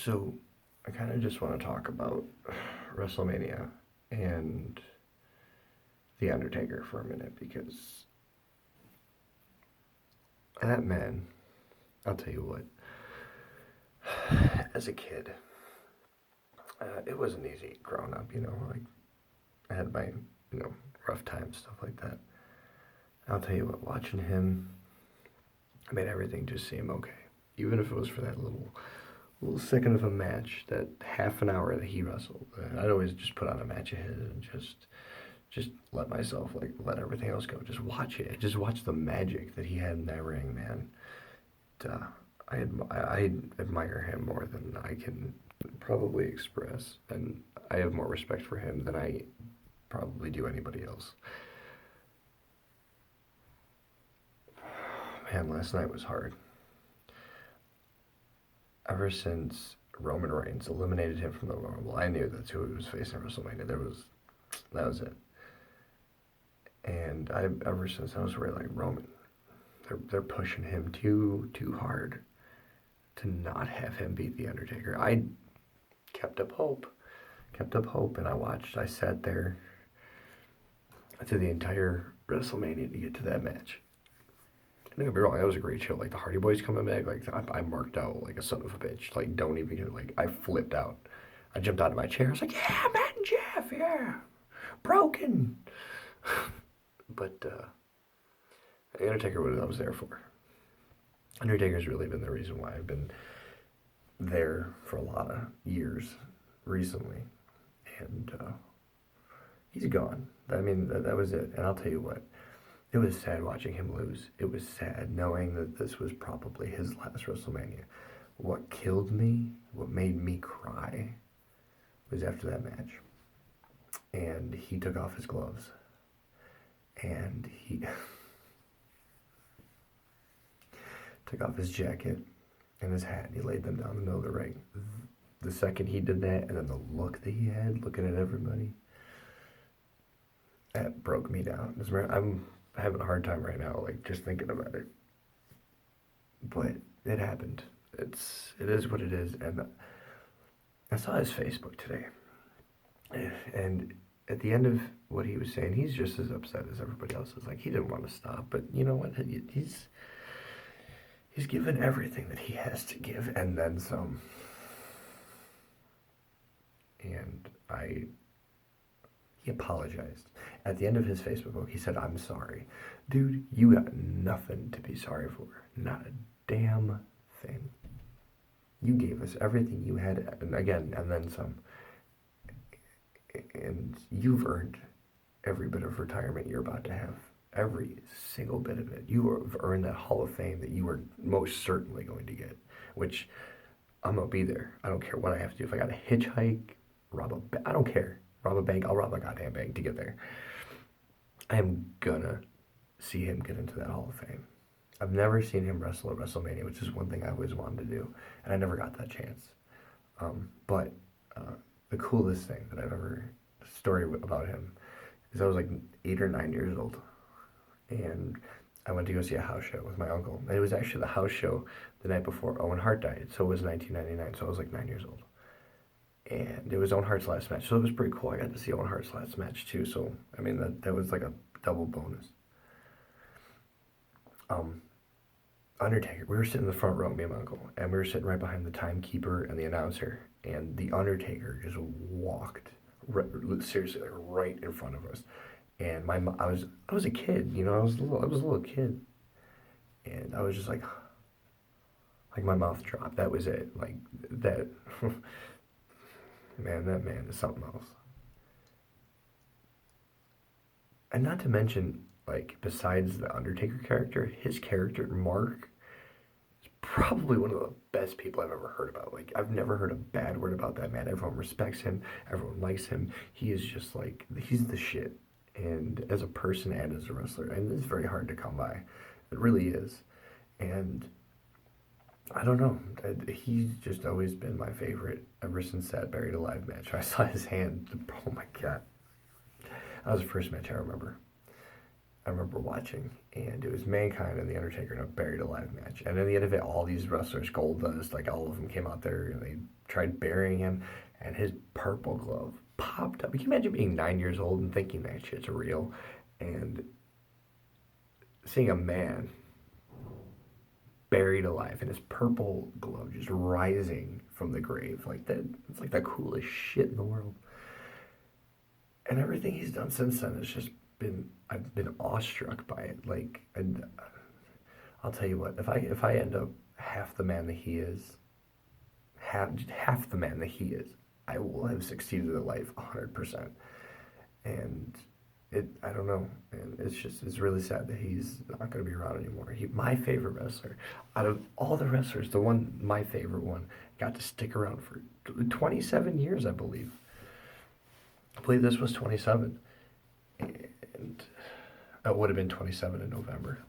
So, I kind of just want to talk about WrestleMania and The Undertaker for a minute because that man, I'll tell you what, as a kid, it wasn't easy growing up, like I had my, rough times, stuff like that. I'll tell you what, watching him made everything just seem okay. Even if it was for that little second of a match, that half an hour that he wrestled, I'd always just put on a match of his and just let myself let everything else go. Just watch it. Just watch the magic that he had in that ring, man. Uh, I admire him more than I can probably express, and I have more respect for him than I probably do anybody else. Man, last night was hard. Ever since Roman Reigns eliminated him from the Rumble, I knew that's who he was facing at WrestleMania. That was it. And ever since I was really like Roman, they're pushing him too hard to not have him beat the Undertaker. I kept up hope, and I sat there through the entire WrestleMania to get to that match. Don't get me wrong, that was a great show. Like the Hardy Boys coming back, like I marked out like a son of a bitch. Like don't even get like I flipped out. I jumped out of my chair. I was like, yeah, Matt and Jeff, yeah, broken. But the Undertaker, what I was there for. Undertaker's really been the reason why I've been there for a lot of years recently, and he's gone. I mean, that was it. And I'll tell you what, it was sad watching him lose. It was sad knowing that this was probably his last WrestleMania. What killed me, what made me cry, was after that match. And he took off his gloves. And he took off his jacket and his hat. And he laid them down in the middle of the ring. The second he did that, and then the look that he had, looking at everybody, that broke me down. I'm having a hard time right now, like just thinking about it. But it happened. It is what it is. And I saw his Facebook today, and at the end of what he was saying, he's just as upset as everybody else is. Like he didn't want to stop, but you know what? He's given everything that he has to give, and then some. And he apologized. At the end of his Facebook post, he said, "I'm sorry." Dude, you got nothing to be sorry for. Not a damn thing. You gave us everything you had, and again, and then some. And you've earned every bit of retirement you're about to have. Every single bit of it. You have earned that Hall of Fame that you are most certainly going to get, which I'm going to be there. I don't care what I have to do. If I got to hitchhike, I don't care. Rob a bank, I'll rob a goddamn bank to get there. I am gonna see him get into that Hall of Fame. I've never seen him wrestle at WrestleMania, which is one thing I always wanted to do, and I never got that chance. But the coolest thing that I've ever story about him is I was like 8 or 9 years old, and I went to go see a house show with my uncle. And it was actually the house show the night before Owen Hart died, so it was 1999. So I was like 9 years old. And it was Owen Hart's last match, so it was pretty cool. I got to see Owen Hart's last match too, so I mean that was like a double bonus. Undertaker, we were sitting in the front row, me and my uncle, and we were sitting right behind the timekeeper and the announcer, and the Undertaker just walked seriously like right in front of us. And I was a kid, I was a little kid, and I was just like my mouth dropped. That was it, like that. Man, that man is something else. And not to mention, like, besides the Undertaker character, his character, Mark, is probably one of the best people I've ever heard about. Like, I've never heard a bad word about that man. Everyone respects him. Everyone likes him. He is just like, he's the shit. And as a person and as a wrestler. And it's very hard to come by. It really is. And I don't know. He's just always been my favorite ever since that Buried Alive match. I saw his hand. Oh my god. That was the first match I remember. I remember watching, and it was Mankind and The Undertaker in a buried alive match. And in the end of it, all these wrestlers, Goldust, like all of them came out there and they tried burying him, and his purple glove popped up. Can you imagine being 9 years old and thinking that shit's real? And seeing a man buried alive and his purple glove just rising from the grave like that. It's like the coolest shit in the world. And everything he's done since then has just been, I've been awestruck by it. Like, and I'll tell you what, if I end up half the man that he is, half the man that he is, I will have succeeded at life 100%. And I don't know, and it's really sad that he's not going to be around anymore. My favorite wrestler, out of all the wrestlers, my favorite one, got to stick around for 27 years, I believe. I believe this was 27, and it would have been 27 in November.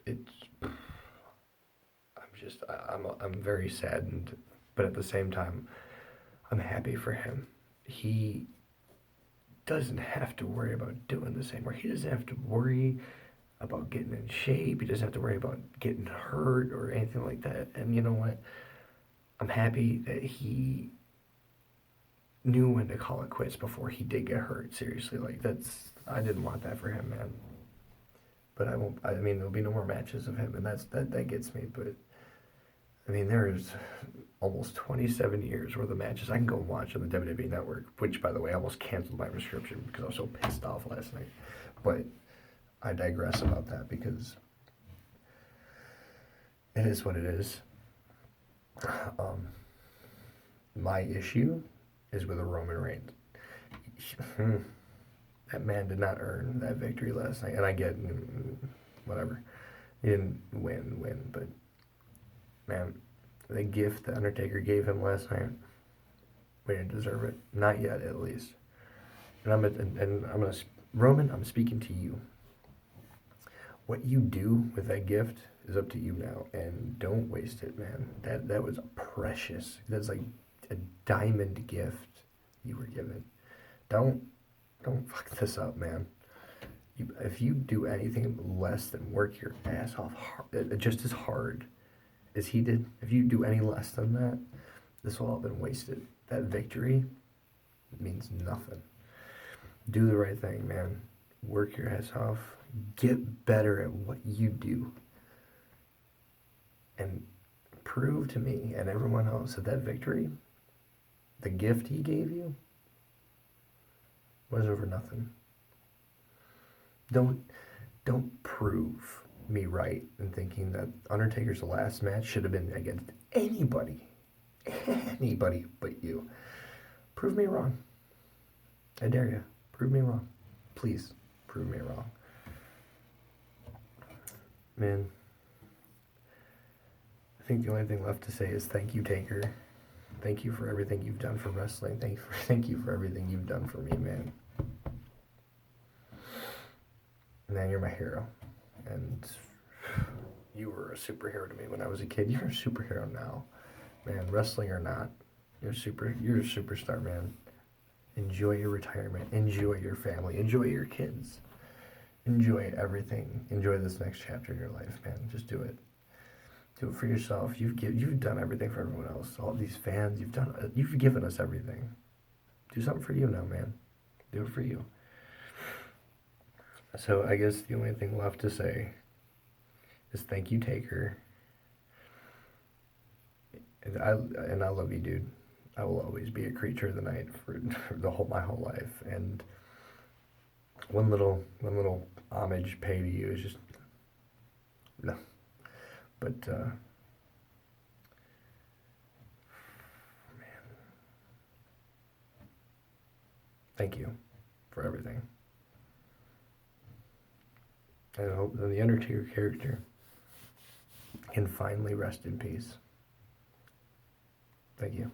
It's, I'm very saddened, but at the same time, I'm happy for him. He doesn't have to worry about doing this anymore. He doesn't have to worry about getting in shape. He doesn't have to worry about getting hurt or anything like that. And you know what? I'm happy that he knew when to call it quits before he did get hurt. Seriously, like I didn't want that for him, man. But I won't. I mean, there'll be no more matches of him, and that gets me. But I mean, there's almost 27 years worth of matches I can go watch on the WWE Network, which, by the way, I almost canceled my subscription because I was so pissed off last night. But I digress about that because it is what it is. My issue is with a Roman Reigns. That man did not earn that victory last night, and I get whatever. He didn't win, but man, the gift the Undertaker gave him last night, we didn't deserve it. Not yet, at least. And I'm gonna Roman, I'm speaking to you. What you do with that gift is up to you now, and don't waste it, man. That was precious. That's like a diamond gift you were given. Don't fuck this up, man. If you do anything less than work your ass off just as hard as he did, if you do any less than that, this will all have been wasted. That victory means nothing. Do the right thing, man. Work your ass off. Get better at what you do. And prove to me and everyone else that victory, the gift he gave you, was over nothing. Don't prove me right in thinking that Undertaker's last match should have been against anybody but you. Prove me wrong. I dare you. Prove me wrong. Please, prove me wrong. Man, I think the only thing left to say is thank you, Taker. Thank you for everything you've done for wrestling. Thank you for everything you've done for me, man. Man, you're my hero. And you were a superhero to me when I was a kid. You're a superhero now. Man, wrestling or not, you're a superstar, man. Enjoy your retirement. Enjoy your family. Enjoy your kids. Enjoy everything. Enjoy this next chapter in your life, man. Just do it. Do it for yourself. You've done everything for everyone else. All these fans, you've given us everything. Do something for you now, man. Do it for you. So I guess the only thing left to say is thank you, Taker. And I love you, dude. I will always be a creature of the night for my whole life. And one little homage pay to you is just no. But man, thank you for everything. And I hope that the Undertaker character can finally rest in peace. Thank you.